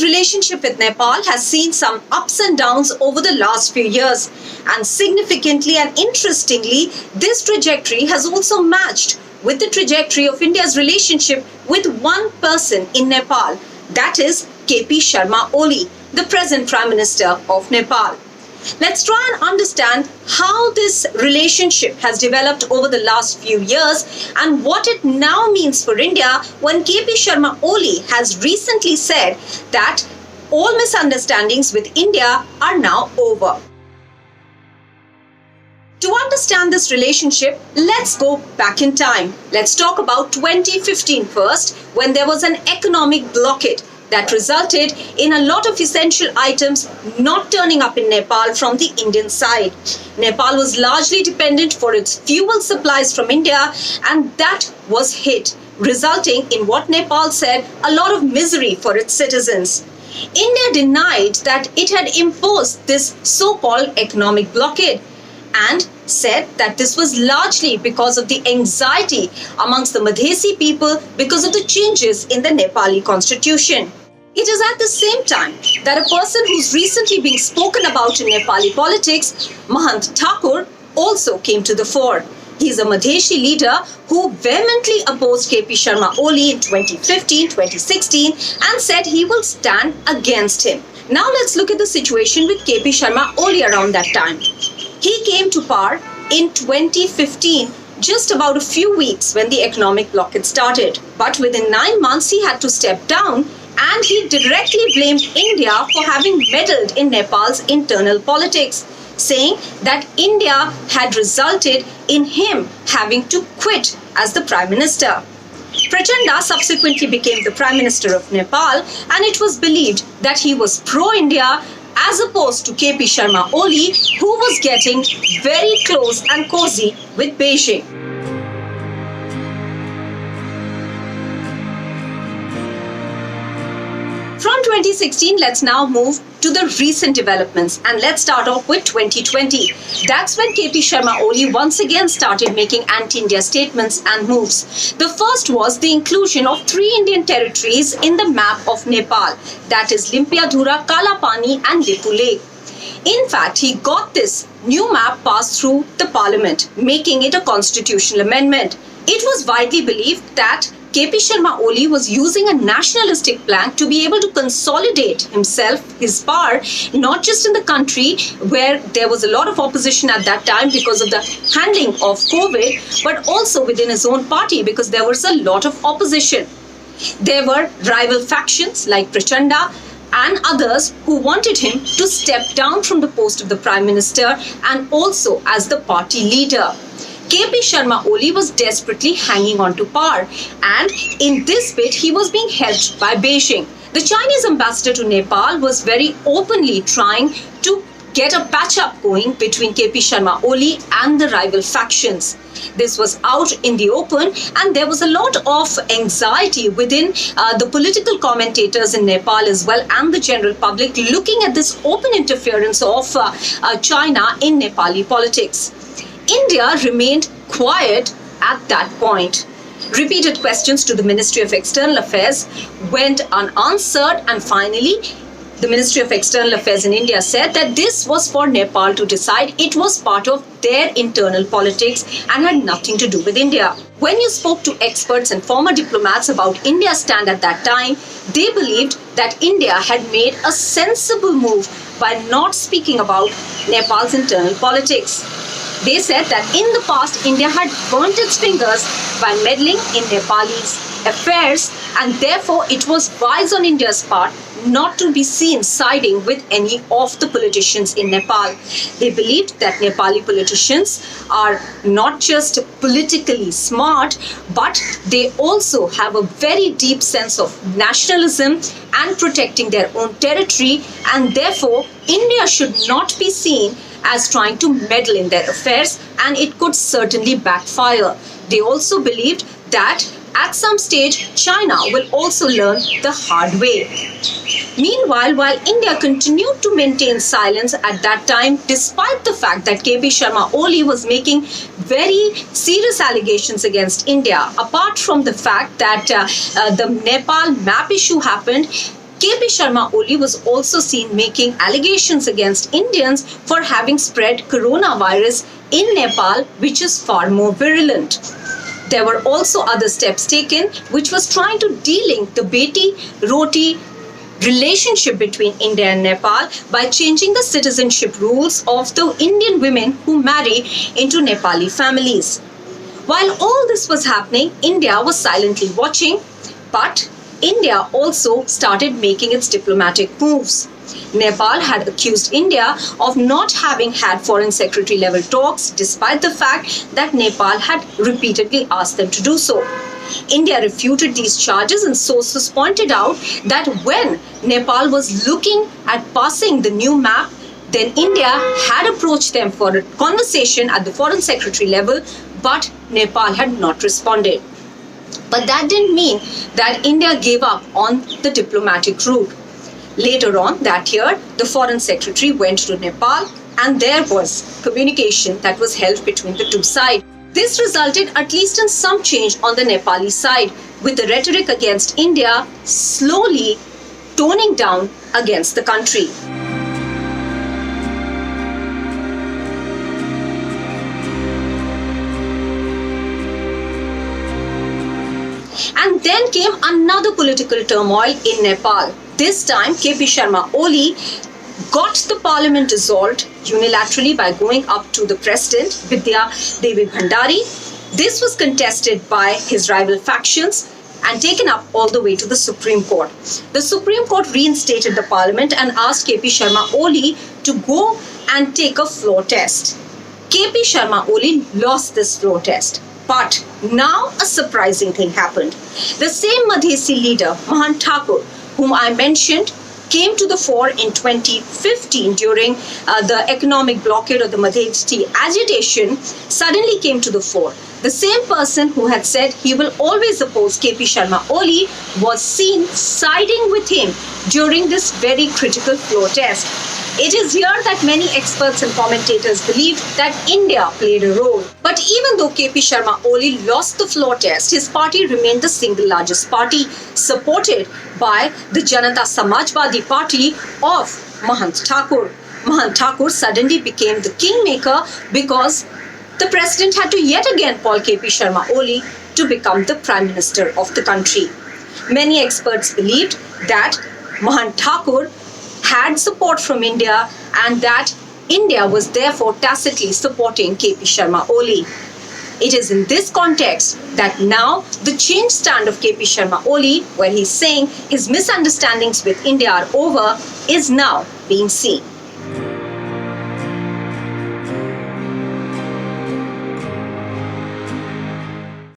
India's relationship with Nepal has seen some ups and downs over the last few years. And significantly and interestingly, this trajectory has also matched with the trajectory of India's relationship with one person in Nepal, that is KP Sharma Oli, the present Prime Minister of Nepal. Let's try and understand how this relationship has developed over the last few years and what it now means for India when KP Sharma Oli has recently said that all misunderstandings with India are now over. To understand this relationship, let's go back in time. Let's talk about 2015 first, when there was an economic blockade that resulted in a lot of essential items not turning up in Nepal from the Indian side. Nepal was largely dependent for its fuel supplies from India, and that was hit, resulting in what Nepal said a lot of misery for its citizens. India denied that it had imposed this so-called economic blockade and said that this was largely because of the anxiety amongst the Madhesi people because of the changes in the Nepali constitution. It is at the same time that a person who's recently being spoken about in Nepali politics, Mahant Thakur, also came to the fore. He is a Madheshi leader who vehemently opposed KP Sharma Oli in 2015, 2016 and said he will stand against him. Now let's look at the situation with KP Sharma Oli around that time. He came to power in 2015, just about a few weeks when the economic blockade started. But within 9 months, he had to step down, and he directly blamed India for having meddled in Nepal's internal politics, saying that India had resulted in him having to quit as the Prime Minister. Prachanda subsequently became the Prime Minister of Nepal, and it was believed that he was pro-India as opposed to KP Sharma Oli, who was getting very close and cozy with Beijing. From 2016, let's now move to the recent developments, and let's start off with 2020. That's when KP Sharma Oli once again started making anti-India statements and moves. The first was the inclusion of 3 Indian territories in the map of Nepal, that is Limpiadhura, Kalapani and Lipu Lake. In fact, he got this new map passed through the parliament, making it a constitutional amendment. It was widely believed that KP Sharma Oli was using a nationalistic plan to be able to consolidate himself, his power, not just in the country where there was a lot of opposition at that time because of the handling of COVID, but also within his own party because there was a lot of opposition. There were rival factions like Prachanda and others who wanted him to step down from the post of the Prime Minister and also as the party leader. KP Sharma Oli was desperately hanging on to power, and in this bid he was being helped by Beijing. The Chinese ambassador to Nepal was very openly trying to get a patch-up going between KP Sharma Oli and the rival factions. This was out in the open, and there was a lot of anxiety within the political commentators in Nepal as well and the general public looking at this open interference of China in Nepali politics. India remained quiet at that point. Repeated questions to the Ministry of External Affairs went unanswered, and finally, the Ministry of External Affairs in India said that this was for Nepal to decide. It was part of their internal politics and had nothing to do with India. When you spoke to experts and former diplomats about India's stand at that time, they believed that India had made a sensible move by not speaking about Nepal's internal politics. They said that in the past, India had burnt its fingers by meddling in Nepalese affairs, and therefore it was wise on India's part not to be seen siding with any of the politicians in Nepal. They believed that Nepali politicians are not just politically smart, but they also have a very deep sense of nationalism and protecting their own territory, and therefore India should not be seen as trying to meddle in their affairs, and it could certainly backfire. They also believed that at some stage, China will also learn the hard way. Meanwhile, while India continued to maintain silence at that time, despite the fact that KP Sharma Oli was making very serious allegations against India, apart from the fact that the Nepal map issue happened, KP Sharma Oli was also seen making allegations against Indians for having spread coronavirus in Nepal, which is far more virulent. There were also other steps taken, which was trying to de-link the Beti Roti relationship between India and Nepal by changing the citizenship rules of the Indian women who marry into Nepali families. While all this was happening, India was silently watching, but India also started making its diplomatic moves. Nepal had accused India of not having had foreign secretary level talks despite the fact that Nepal had repeatedly asked them to do so. India refuted these charges, and sources pointed out that when Nepal was looking at passing the new map, then India had approached them for a conversation at the foreign secretary level, but Nepal had not responded. But that didn't mean that India gave up on the diplomatic route. Later on that year, the foreign secretary went to Nepal, and there was communication that was held between the two sides. This resulted at least in some change on the Nepali side, with the rhetoric against India slowly toning down against the country. And then came another political turmoil in Nepal. This time, KP Sharma Oli got the parliament dissolved unilaterally by going up to the president, Vidya Devi Bhandari. This was contested by his rival factions and taken up all the way to the Supreme Court. The Supreme Court reinstated the parliament and asked KP Sharma Oli to go and take a floor test. KP Sharma Oli lost this floor test. But now a surprising thing happened. The same Madhesi leader, Mahant Thakur, whom I mentioned, came to the fore in 2015 during the economic blockade of the Madhesi agitation, suddenly came to the fore. The same person who had said he will always oppose KP Sharma Oli was seen siding with him during this very critical floor test. It is here that many experts and commentators believe that India played a role. But even though KP Sharma Oli lost the floor test, his party remained the single largest party, supported by the Janata Samajwadi Party of Mahant Thakur. Mahant Thakur suddenly became the kingmaker because the president had to yet again call KP Sharma Oli to become the prime minister of the country. Many experts believed that Mahant Thakur had support from India and that India was therefore tacitly supporting KP Sharma Oli. It is in this context that now the changed stand of KP Sharma Oli, where he's saying his misunderstandings with India are over, is now being seen.